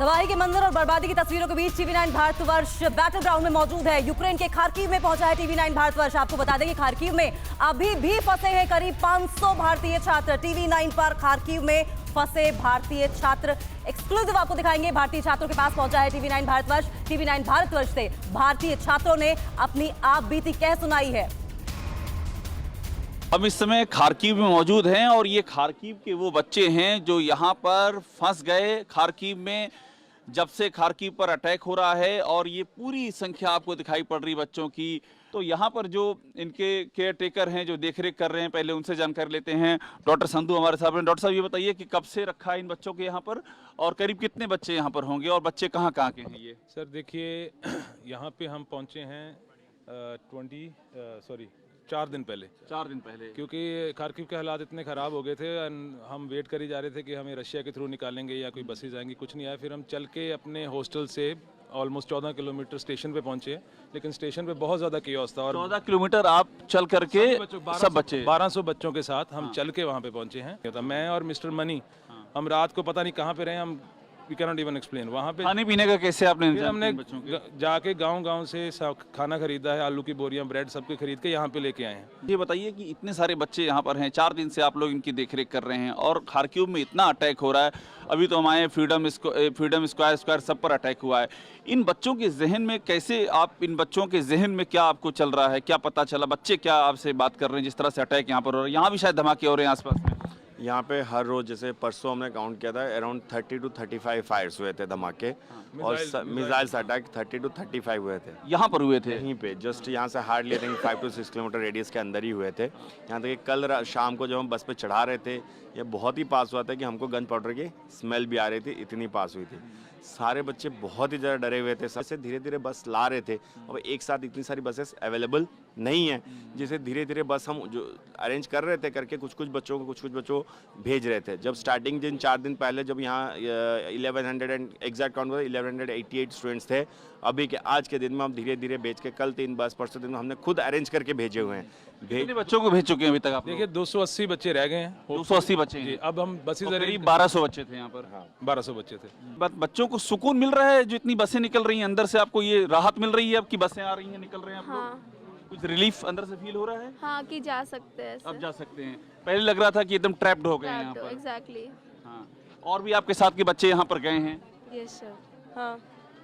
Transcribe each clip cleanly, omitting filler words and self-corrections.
तबाही के मंजर और बर्बादी की तस्वीरों के बीच टीवी9 भारतवर्ष बैटल ग्राउंड में मौजूद है। यूक्रेन के खार्किव में पहुंचा है टीवी9 भारतवर्ष। आपको बता दें कि खार्किव में अभी भी फंसे हैं करीब 500 भारतीय छात्र। टीवी9 पर खार्किव में फंसे भारतीय छात्र एक्सक्लूसिव आपको दिखाएंगे। भारतीय छात्रों के पास पहुंचा है टीवी9 भारतवर्ष। टीवी9 भारतवर्ष से भारतीय छात्रों ने अपनी आप बीती कह सुनाई है। हम इस समय खार्किव में मौजूद हैं और ये खार्किव के वो बच्चे हैं जो यहाँ पर फंस गए। खार्किव में जब से खार्किव पर अटैक हो रहा है और ये पूरी संख्या आपको दिखाई पड़ रही बच्चों की। तो यहाँ पर जो इनके केयर टेकर हैं जो देखरेख कर रहे हैं, पहले उनसे जानकारी लेते हैं। डॉक्टर संधू हमारे साथ हैं। डॉक्टर साहब ये बताइए कि कब से रखा है इन बच्चों के यहाँ पर और करीब कितने बच्चे यहाँ पर होंगे और बच्चे कहाँ कहाँ के हैं ये? सर देखिए यहाँ पे हम पहुँचे हैं 4 दिन पहले। 4 दिन पहले, क्योंकि खार्किव के हालात इतने ख़राब हो गए थे। हम वेट कर ही जा रहे थे कि हमें रशिया के थ्रू निकालेंगे या कोई बसेज आएंगी, कुछ नहीं आया। फिर हम चल के अपने हॉस्टल से ऑलमोस्ट 14 किलोमीटर स्टेशन पे पहुंचे, लेकिन स्टेशन पे बहुत ज़्यादा केओस था। और 14 किलोमीटर आप चल करके सब बच्चे 1200 बच्चों के साथ हम चल के वहाँ पे पहुंचे हैं। मैं और मिस्टर मनी हम रात को पता नहीं कहाँ पे रहे, हम we can not even explain. वहाँ पे खाने पीने का कैसे आपने? फिर हमने जाके गांव से खाना खरीदा है, आलू की बोरियां, ब्रेड सब कुछ खरीद के यहाँ पे लेके आए हैं। ये बताइए कि इतने सारे बच्चे यहाँ पर हैं, 4 दिन से आप लोग इनकी देखरेख कर रहे हैं और खार्किव में इतना अटैक हो रहा है। अभी तो हमारे फ्रीडम स्क्वायर सब पर अटैक हुआ है। इन बच्चों के जहन में कैसे, आप इन बच्चों के जहन में क्या आपको चल रहा है, क्या पता चला? बच्चे क्या आपसे बात कर रहे हैं जिस तरह से अटैक यहाँ पर हो रहा है? यहाँ भी शायद धमाके हो रहे हैं आसपास में। यहाँ पे हर रोज, जैसे परसों हमने काउंट किया था, अराउंड 30 to 35 फायर्स हुए थे धमाके। और मिसाइल्स अटैक 30 to 35 हुए थे। यहाँ पर हुए थे? यहीं पे जस्ट यहाँ से हार्डली 5 to 6 किलोमीटर रेडियस के अंदर ही हुए थे। यहाँ तक कि कल शाम को जब हम बस पे चढ़ा रहे थे, ये बहुत ही पास हुआ था कि हमको गन पाउडर की स्मेल भी आ रही थी, इतनी पास हुई थी। सारे बच्चे बहुत ही ज़्यादा डरे हुए थे। सबसे धीरे धीरे बस ला रहे थे और एक साथ इतनी सारी बसेस अवेलेबल नहीं है, जिसे धीरे धीरे बस हम जो अरेंज कर रहे थे करके कुछ बच्चों को भेज रहे थे। जब स्टार्टिंग दिन 4 दिन पहले जब यहाँ 1100 एंड एग्जैक्ट काउंट हुआ 1188 स्टूडेंट्स थे। अभी के आज के दिन में हम धीरे धीरे भेज के कल 3 बस, परसों दिन में हमने खुद अरेंज करके भेजे हुए हैं। कितने बच्चों को भेज चुके हैं अभी तक आप? देखिए 280 बच्चे रह गए हैं। 280 बच्चे जी। अब हम बसेज करीब 1200 बच्चे थे यहाँ पर। हाँ 1200 बच्चे थे। बच्चों को सुकून मिल रहा है जो इतनी बसें निकल रही हैं अंदर से? आपको ये राहत मिल रही है अब की बसें आ रही हैं, निकल रहे हैं आप लोग? हाँ। कुछ रिलीफ अंदर से फील हो रहा है? हाँ कि जा सकते हैं। अब जा सकते हैं। पहले लग रहा था कि एकदम ट्रैप्ड हो गए हैं यहाँ पर। एग्जैक्टली। हाँ। और भी आपके साथ के बच्चे यहाँ पर गए हैं? Yes sir. हाँ।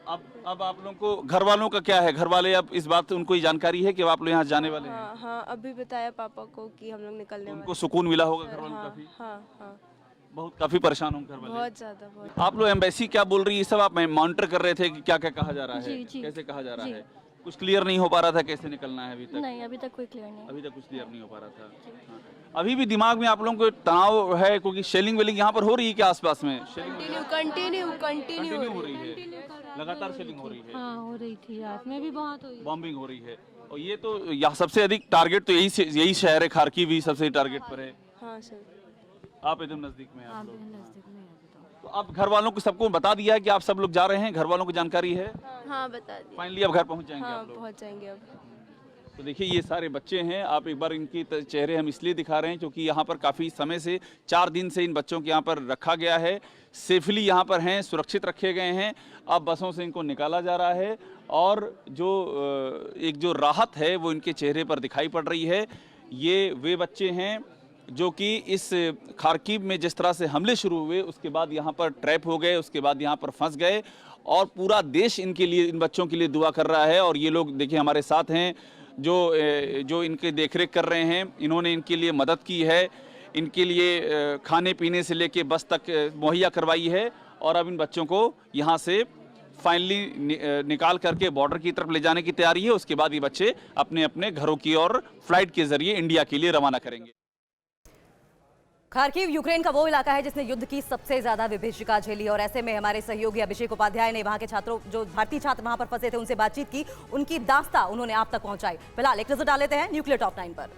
अब आप लोगों को घर वालों का क्या है? घर वाले अब इस बात उनको ही जानकारी है कि आप लोग यहाँ जाने वाले हैं? हाँ, अभी बताया पापा को कि हम लोग निकलने वाले। उनको सुकून मिला होगा घर वालों को काफी? हाँ। काफी परेशान होंगे घर वाले? बहुत ज्यादा, बहुत। आप लोग एम्बेसी क्या बोल रही है सब आप मॉनिटर कर रहे थे कि क्या क्या कहा जा रहा है? जी। कैसे कहा जा रहा है? कुछ क्लियर नहीं हो पा रहा था कैसे निकलना है अभी तक? नहीं, अभी तक कोई क्लियर नहीं। अभी तक कुछ क्लियर नहीं हो पा रहा था। हाँ। अभी भी दिमाग में आप लोगों को तनाव है क्योंकि शेलिंग वेलिंग यहाँ पर हो रही है क्या आसपास में? कंटिन्यू हो रही है, लगातार शेलिंग हो रही है। हाँ हो रही थी, रात में भी बहुत हुई। बॉम्बिंग हो रही है और ये तो यहाँ सबसे अधिक टारगेट तो यही शहर है। खार्किव भी सबसे टारगेट पर है। हाँ सर। आप एकदम नजदीक में हैं आप लोग। नजदीक में है तो आप घर वालों को सबको बता दिया है कि आप सब लोग जा रहे हैं? घर वालों को जानकारी है? हाँ बता दिया। फाइनली अब घर पहुंच जाएंगे हाँ आप लोग? पहुँच जाएंगे अब। तो देखिए ये सारे बच्चे हैं। आप एक बार इनकी चेहरे हम इसलिए दिखा रहे हैं क्योंकि यहाँ पर काफ़ी समय से 4 दिन से इन बच्चों को यहाँ पर रखा गया है। सेफली यहाँ पर हैं, सुरक्षित रखे गए हैं। अब बसों से इनको निकाला जा रहा है और जो राहत है वो इनके चेहरे पर दिखाई पड़ रही है। ये वे बच्चे हैं जो कि इस खार्किव में जिस तरह से हमले शुरू हुए उसके बाद यहाँ पर ट्रैप हो गए, उसके बाद यहाँ पर फंस गए और पूरा देश इनके लिए, इन बच्चों के लिए दुआ कर रहा है। और ये लोग देखिए हमारे साथ हैं जो इनके देखरेख कर रहे हैं। इन्होंने इनके लिए मदद की है, इनके लिए खाने पीने से लेके बस तक मुहैया करवाई है और अब इन बच्चों को यहाँ से फाइनली निकाल करके बॉर्डर की तरफ ले जाने की तैयारी है। उसके बाद ये बच्चे अपने अपने घरों की ओर फ्लाइट के जरिए इंडिया के लिए रवाना करेंगे। खार्किव यूक्रेन का वो इलाका है जिसने युद्ध की सबसे ज्यादा विभीषिका झेली और ऐसे में हमारे सहयोगी अभिषेक उपाध्याय ने वहां के छात्रों, जो भारतीय छात्र वहां पर फंसे थे, उनसे बातचीत की। उनकी दास्ता उन्होंने आप तक पहुंचाई। फिलहाल एक नजर डाल लेते हैं न्यूक्लियर टॉप 9 पर।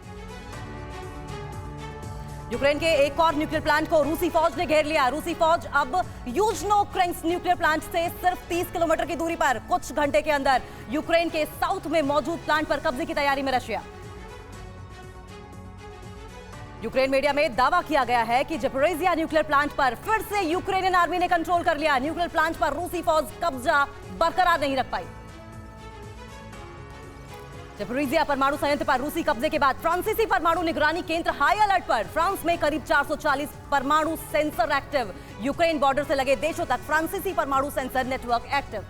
यूक्रेन के एक और न्यूक्लियर प्लांट को रूसी फौज ने घेर लिया। रूसी फौज अब यूजनो-क्रेंस्क न्यूक्लियर प्लांट से सिर्फ 30 किलोमीटर की दूरी पर कुछ घंटे के अंदर यूक्रेन के साउथ में मौजूद प्लांट पर कब्जे की तैयारी में रशिया। यूक्रेन मीडिया में दावा किया गया है कि ज़पोरिज़िया न्यूक्लियर प्लांट पर फिर से यूक्रेनियन आर्मी ने कंट्रोल कर लिया। न्यूक्लियर प्लांट पर रूसी फौज कब्जा बरकरार नहीं रख पाई। ज़पोरिज़िया परमाणु संयंत्र पर रूसी कब्जे के बाद फ्रांसीसी परमाणु निगरानी केंद्र हाई अलर्ट पर। फ्रांस में करीब 440 परमाणु सेंसर एक्टिव। यूक्रेन बॉर्डर से लगे देशों तक फ्रांसीसी परमाणु सेंसर नेटवर्क एक्टिव।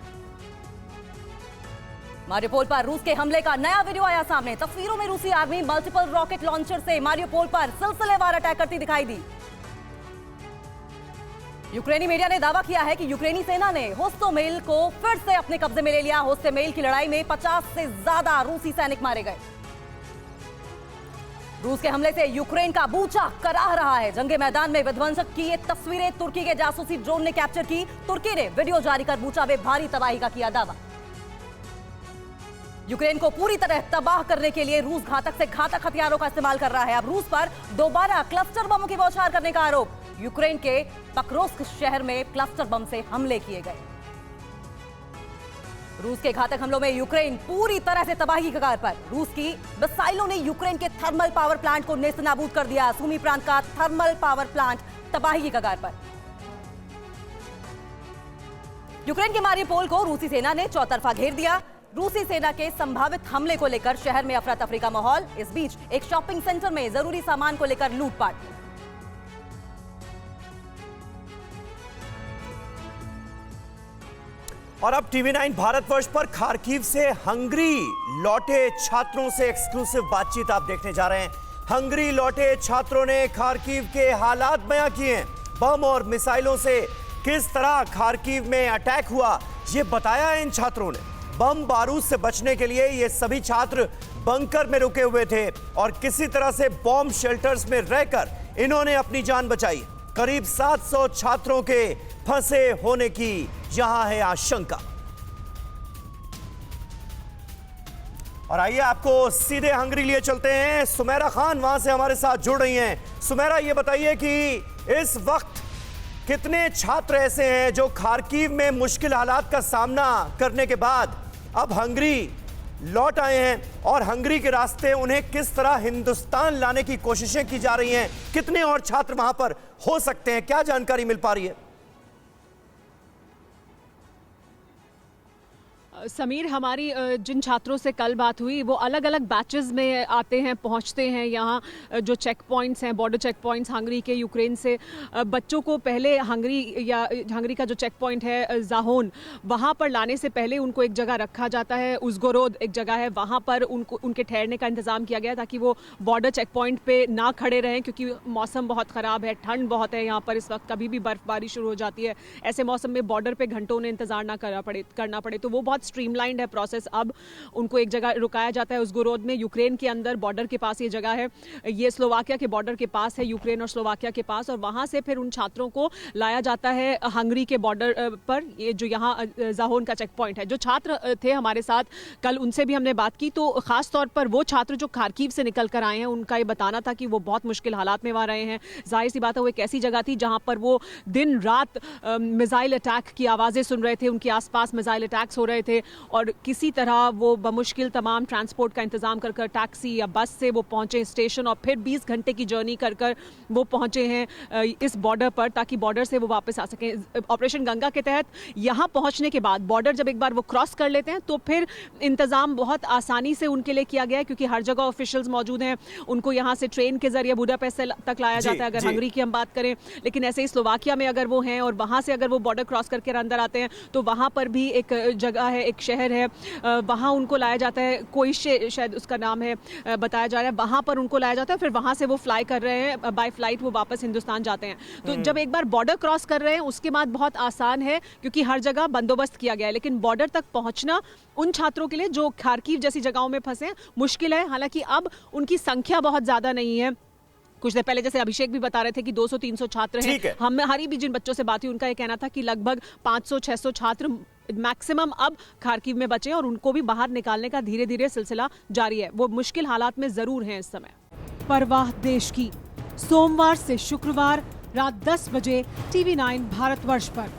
मारियोपोल पर रूस के हमले का नया वीडियो आया सामने। तस्वीरों में रूसी आर्मी मल्टीपल रॉकेट लॉन्चर से मारियोपोल पर सिलसिलेवार अटैक करती दिखाई दी। यूक्रेनी मीडिया ने दावा किया है कि यूक्रेनी सेना ने होस्टोमेल को फिर से अपने कब्जे में ले लिया। होस्टोमेल की लड़ाई में 50 से ज्यादा रूसी सैनिक मारे गए। रूस के हमले से यूक्रेन का बूचा कराह रहा है। जंगे मैदान में विध्वंसक की ये तस्वीरें तुर्की के जासूसी ड्रोन ने कैप्चर की। तुर्की ने वीडियो जारी कर बूचा में भारी तबाही का किया दावा। यूक्रेन को पूरी तरह तबाह करने के लिए रूस घातक से घातक हथियारों का इस्तेमाल कर रहा है। अब रूस पर दोबारा क्लस्टर बमों की बौछार करने का आरोप। यूक्रेन के पक्रोस्क शहर में क्लस्टर बम से हमले किए गए। रूस के घातक हमलों में यूक्रेन पूरी तरह से तबाही की कगार पर। रूस की मिसाइलों ने यूक्रेन के थर्मल पावर प्लांट को नेस्तनाबूद कर दिया। सूमी प्रांत का थर्मल पावर प्लांट तबाही की कगार पर। यूक्रेन के मारियोपोल को रूसी सेना ने चौतरफा घेर दिया। रूसी सेना के संभावित हमले को लेकर शहर में अफरा तफरी का माहौल। इस बीच एक शॉपिंग सेंटर में जरूरी सामान को लेकर लूटपाट। और अब TV9 भारतवर्ष पर खार्किव से हंगरी लौटे छात्रों से एक्सक्लूसिव बातचीत आप देखने जा रहे हैं। हंगरी लौटे छात्रों ने खार्किव के हालात बयां किए हैं। बम और मिसाइलों से किस तरह खार्किव में अटैक हुआ ये बताया इन छात्रों ने। बम बारूद से बचने के लिए ये सभी छात्र बंकर में रुके हुए थे और किसी तरह से बॉम्ब शेल्टर्स में रहकर इन्होंने अपनी जान बचाई। करीब 700 छात्रों के फंसे होने की यहां है आशंका। और आइए आपको सीधे हंगरी लिए चलते हैं। सुमेरा खान वहां से हमारे साथ जुड़ रही हैं। सुमेरा, ये बताइए कि इस वक्त कितने छात्र ऐसे हैं जो खार्किव में मुश्किल हालात का सामना करने के बाद अब हंगरी लौट आए हैं और हंगरी के रास्ते उन्हें किस तरह हिंदुस्तान लाने की कोशिशें की जा रही हैं? कितने और छात्र वहां पर हो सकते हैं? क्या जानकारी मिल पा रही है? समीर, हमारी जिन छात्रों से कल बात हुई वो अलग अलग बैचेस में आते हैं, पहुंचते हैं यहाँ जो चेक पॉइंट्स हैं, बॉर्डर चेक पॉइंट्स हंगरी के, यूक्रेन से बच्चों को पहले हंगरी का जो चेक पॉइंट है ज़ाहोन, वहाँ पर लाने से पहले उनको एक जगह रखा जाता है। उज़गोरोद एक जगह है, वहाँ पर उनके ठहरने का इंतज़ाम किया गया ताकि वो बॉर्डर चेक पॉइंट पर ना खड़े रहें, क्योंकि मौसम बहुत ख़राब है, ठंड बहुत है यहाँ पर इस वक्त, कभी भी बर्फ़बारी शुरू हो जाती है। ऐसे मौसम में बॉर्डर पर घंटों उन्हें इंतज़ार ना करना पड़े, तो वो बहुत स्ट्रीमलाइंड है प्रोसेस। अब उनको एक जगह रुकाया जाता है उज़गोरोद में, यूक्रेन के अंदर बॉर्डर के पास ये जगह है। ये स्लोवाकिया के बॉर्डर के पास है, यूक्रेन और स्लोवाकिया के पास, और वहां से फिर उन छात्रों को लाया जाता है हंगरी के बॉर्डर पर, ये जो यहाँ ज़ाहोन का चेक पॉइंट है। जो छात्र थे हमारे साथ कल, उनसे भी हमने बात की, तो खास तौर पर वो छात्र जो खार्किव से निकल कर आए हैं, उनका ये बताना था कि वो बहुत मुश्किल हालात में वहाँ रहे हैं। जाहिर सी बात है वो एक ऐसी जगह थी जहाँ पर वो दिन रात मिसाइल अटैक की आवाज़ें सुन रहे थे, उनके आसपास मिसाइल अटैक्स हो रहे थे, और किसी तरह वो बमुश्किल तमाम ट्रांसपोर्ट का इंतज़ाम कर टैक्सी या बस से वो पहुँचे स्टेशन, और फिर 20 घंटे की जर्नी कर वो पहुँचे हैं इस बॉर्डर पर, ताकि बॉर्डर से वो वापस आ सकें। ऑपरेशन गंगा के तहत यहाँ पहुँचने के बाद बॉर्डर जब एक बार वो क्रॉस कर लेते हैं तो फिर इंतज़ाम बहुत आसानी से उनके लिए किया गया है, क्योंकि हर जगह ऑफिशियल्स मौजूद हैं। उनको यहाँ से ट्रेन के जरिए बुडापेस्ट तक लाया जाता है, अगर हंगरी की हम बात करें। लेकिन ऐसे ही स्लोवाकिया में अगर वो हैं और वहाँ से अगर वो बॉर्डर क्रॉस करके अंदर आते हैं तो वहाँ पर भी एक जगह है, एक शहर है, वहाँ उनको लाया जाता है, कोइशे शायद उसका नाम है, बताया जा रहा है, वहाँ पर उनको लाया जाता है। फिर वहाँ से वो फ्लाई कर रहे हैं, बाय फ्लाइट वो वापस हिंदुस्तान जाते हैं। तो जब एक बार बॉर्डर क्रॉस कर रहे हैं उसके बाद बहुत आसान है, क्योंकि हर जगह बंदोबस्त किया गया है। लेकिन बॉर्डर तक पहुँचना उन छात्रों के लिए जो खार्किव जैसी जगहों में फंसे हैं मुश्किल है। हालांकि अब उनकी संख्या बहुत ज़्यादा नहीं है। कुछ देर पहले जैसे अभिषेक भी बता रहे थे कि 200-300 छात्र हैं। हमारी भी जिन बच्चों से बात हुई उनका ये कहना था कि लगभग 500-600 छात्र मैक्सिमम अब खार्किव में बचे, और उनको भी बाहर निकालने का धीरे धीरे सिलसिला जारी है। वो मुश्किल हालात में जरूर हैं इस समय। परवाह देश की, सोमवार से शुक्रवार रात 10 बजे TV9 भारतवर्ष पर।